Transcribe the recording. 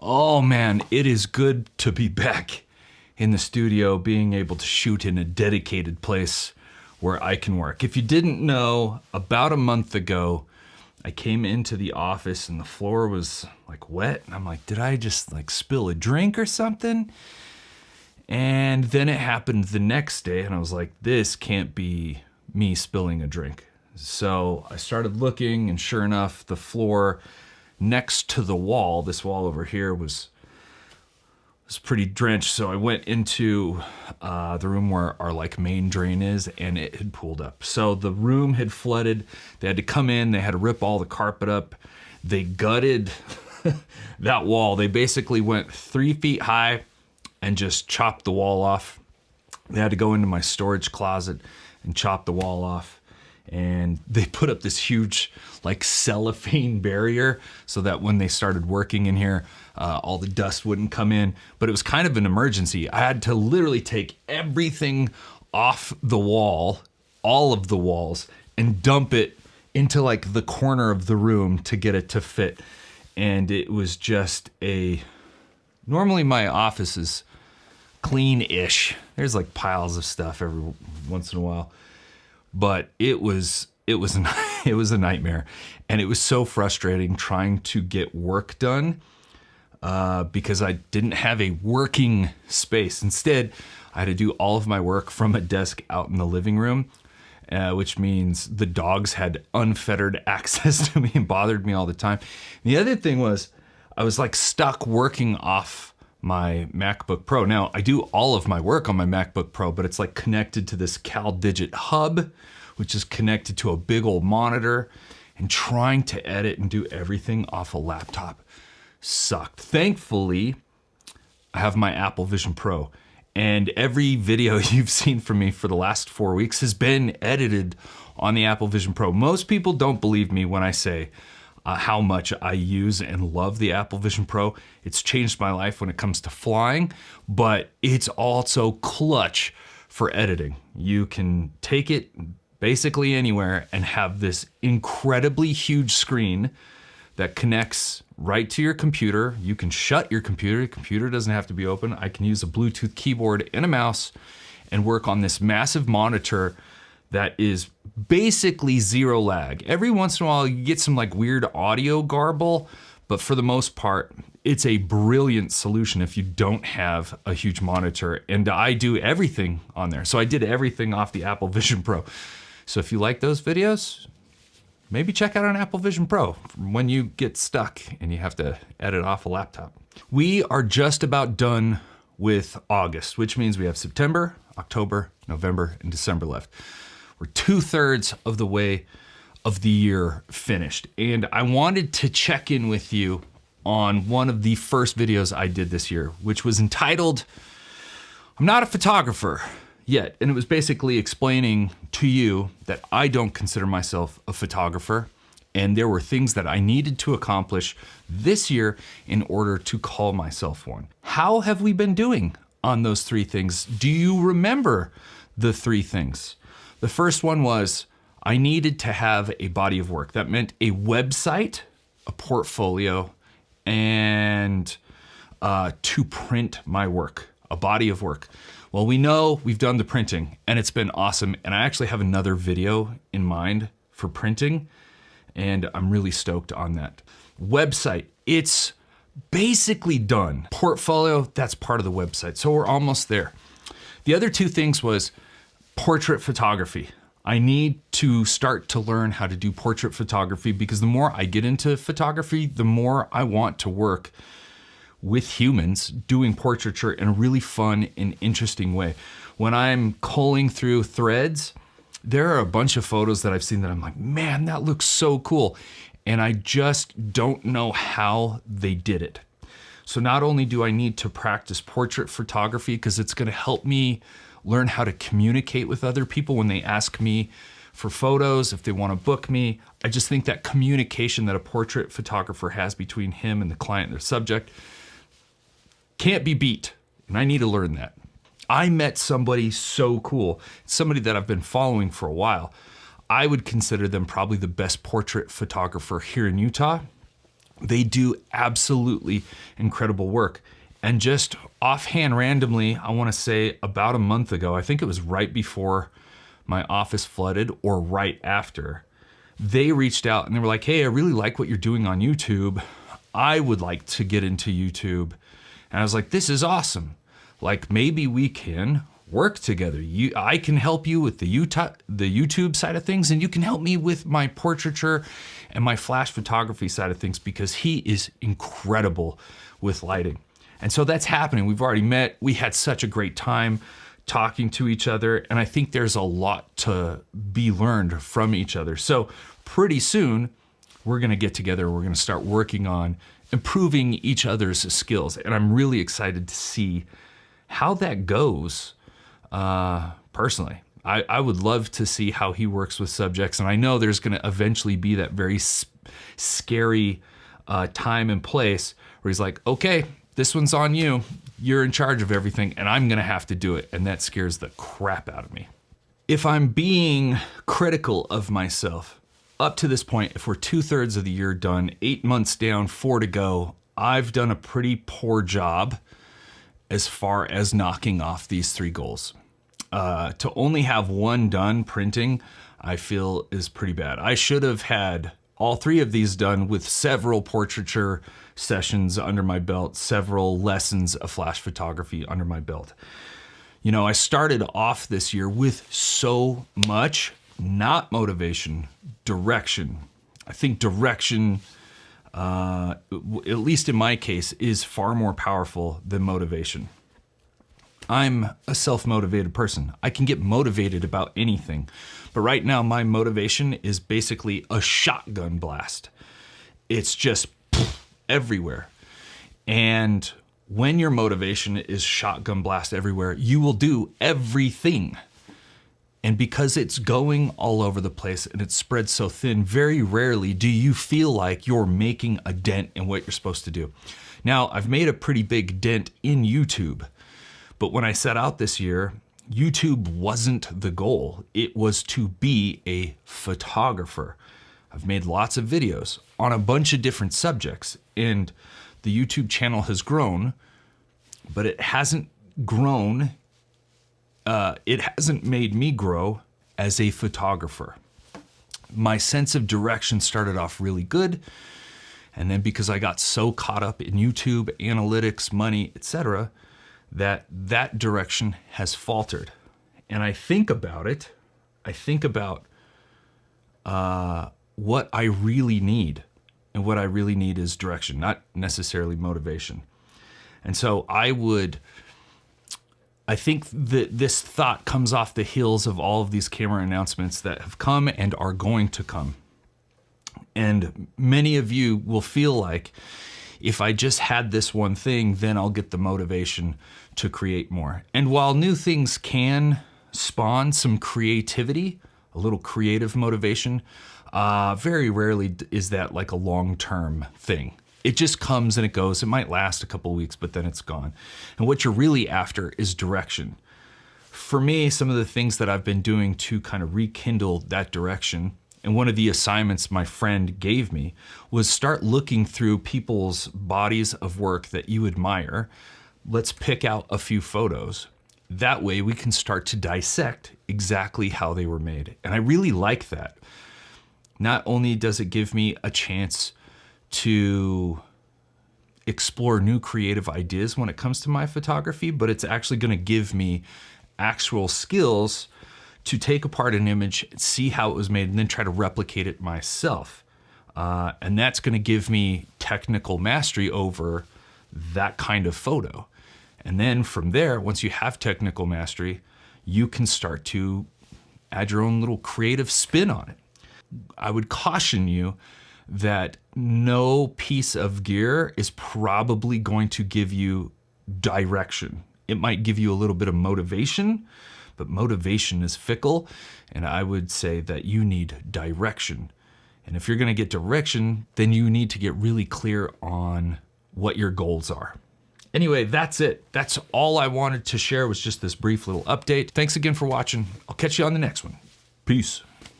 Oh man, it is good to be back in the studio, being able to shoot in a dedicated place where I can work. If you didn't know, about a month ago, I came into the office and the floor was like wet. And I'm like, did I just like spill a drink or something? And then it happened the next day and I was like, this can't be me spilling a drink. So I started looking and sure enough, the floor next to the wall, this wall over here was pretty drenched. So I went into the room where our like main drain is and it had pooled up. So the room had flooded. They had to come in, they had to rip all the carpet up. They gutted that wall. They basically went 3 feet high and just chopped the wall off. They had to go into my storage closet and chop the wall off. And they put up this huge like cellophane barrier so that when they started working in here, all the dust wouldn't come in. But it was kind of an emergency. I had to literally take everything off the wall, all of the walls, and dump it into like the corner of the room to get it to fit. And it was just normally my office is clean-ish. There's like piles of stuff every once in a while. But it was a nightmare, and it was so frustrating trying to get work done because I didn't have a working space. Instead, I had to do all of my work from a desk out in the living room, which means the dogs had unfettered access to me and bothered me all the time. And the other thing was I was like stuck working off my MacBook Pro. Now, I do all of my work on my MacBook Pro, but it's like connected to this CalDigit hub, which is connected to a big old monitor, and trying to edit and do everything off a laptop sucked. Thankfully, I have my Apple Vision Pro, and every video you've seen from me for the last 4 weeks has been edited on the Apple Vision Pro. Most people don't believe me when I say how much I use and love the Apple Vision Pro. It's changed my life when it comes to flying, but it's also clutch for editing. You can take it basically anywhere and have this incredibly huge screen that connects right to your computer. You can shut your computer. The computer doesn't have to be open. I can use a Bluetooth keyboard and a mouse and work on this massive monitor that is basically zero lag. Every once in a while you get some like weird audio garble, but for the most part, it's a brilliant solution if you don't have a huge monitor. And I do everything on there. So I did everything off the Apple Vision Pro. So if you like those videos, maybe check out an Apple Vision Pro when you get stuck and you have to edit off a laptop. We are just about done with August, which means we have September, October, November, and December left. We're 2/3 of the way of the year finished. And I wanted to check in with you on one of the first videos I did this year, which was entitled, I'm Not a Photographer Yet. And it was basically explaining to you that I don't consider myself a photographer. And there were things that I needed to accomplish this year in order to call myself one. How have we been doing on those 3 things? Do you remember the 3 things? The first one was I needed to have a body of work. That meant a website, a portfolio, and to print my work, a body of work. Well, we know we've done the printing and it's been awesome. And I actually have another video in mind for printing, and I'm really stoked on that. Website, it's basically done. Portfolio, that's part of the website. So we're almost there. The other 2 things was portrait photography. I need to start to learn how to do portrait photography because the more I get into photography, the more I want to work with humans doing portraiture in a really fun and interesting way. When I'm culling through threads, there are a bunch of photos that I've seen that I'm like, man, that looks so cool. And I just don't know how they did it. So not only do I need to practice portrait photography because it's gonna help me learn how to communicate with other people when they ask me for photos, if they want to book me. I just think that communication that a portrait photographer has between him and the client and their subject can't be beat. And I need to learn that. I met somebody so cool, somebody that I've been following for a while. I would consider them probably the best portrait photographer here in Utah. They do absolutely incredible work. And just offhand, randomly, I want to say about a month ago, I think it was right before my office flooded or right after, they reached out and they were like, hey, I really like what you're doing on YouTube. I would like to get into YouTube. And I was like, this is awesome. Like, maybe we can work together. I can help you with the YouTube side of things, and you can help me with my portraiture and my flash photography side of things, because he is incredible with lighting. And so that's happening. We've already met. We had such a great time talking to each other, and I think there's a lot to be learned from each other. So pretty soon, we're gonna get together. We're gonna start working on improving each other's skills. And I'm really excited to see how that goes personally. I would love to see how he works with subjects. And I know there's gonna eventually be that very scary time and place where he's like, okay, this one's on you. You're in charge of everything, and I'm gonna have to do it. And that scares the crap out of me. If I'm being critical of myself, up to this point, if we're 2/3 of the year done, 8 months down, 4 to go, I've done a pretty poor job as far as knocking off these 3 goals. To only have 1 done printing, I feel is pretty bad. I should have had all 3 of these done with several portraiture sessions under my belt, several lessons of flash photography under my belt. You know, I started off this year with so much, not motivation, direction. I think direction, at least in my case, is far more powerful than motivation. I'm a self-motivated person. I can get motivated about anything. But right now, my motivation is basically a shotgun blast. It's just everywhere. And when your motivation is shotgun blast everywhere, you will do everything. And because it's going all over the place and it's spread so thin, very rarely do you feel like you're making a dent in what you're supposed to do. Now, I've made a pretty big dent in YouTube, but when I set out this year, YouTube wasn't the goal. It was to be a photographer. I've made lots of videos on a bunch of different subjects, and the YouTube channel has grown, but it hasn't grown. It hasn't made me grow as a photographer. My sense of direction started off really good, and then because I got so caught up in YouTube, analytics, money, etc., that direction has faltered. And I think about it. I think about what I really need. And what I really need is direction, not necessarily motivation. And so I think that this thought comes off the heels of all of these camera announcements that have come and are going to come. And many of you will feel like, if I just had this one thing, then I'll get the motivation to create more. And while new things can spawn some creativity, a little creative motivation, very rarely is that like a long-term thing. It just comes and it goes. It might last a couple weeks, but then it's gone. And what you're really after is direction. For me, some of the things that I've been doing to kind of rekindle that direction, and one of the assignments my friend gave me, was start looking through people's bodies of work that you admire. Let's pick out a few photos. That way we can start to dissect exactly how they were made. And I really like that. Not only does it give me a chance to explore new creative ideas when it comes to my photography, but it's actually going to give me actual skills to take apart an image, see how it was made, and then try to replicate it myself. And that's going to give me technical mastery over that kind of photo. And then from there, once you have technical mastery, you can start to add your own little creative spin on it. I would caution you that no piece of gear is probably going to give you direction. It might give you a little bit of motivation, but motivation is fickle, and I would say that you need direction. And if you're going to get direction, then you need to get really clear on what your goals are. Anyway, that's it. That's all I wanted to share, was just this brief little update. Thanks again for watching. I'll catch you on the next one. Peace.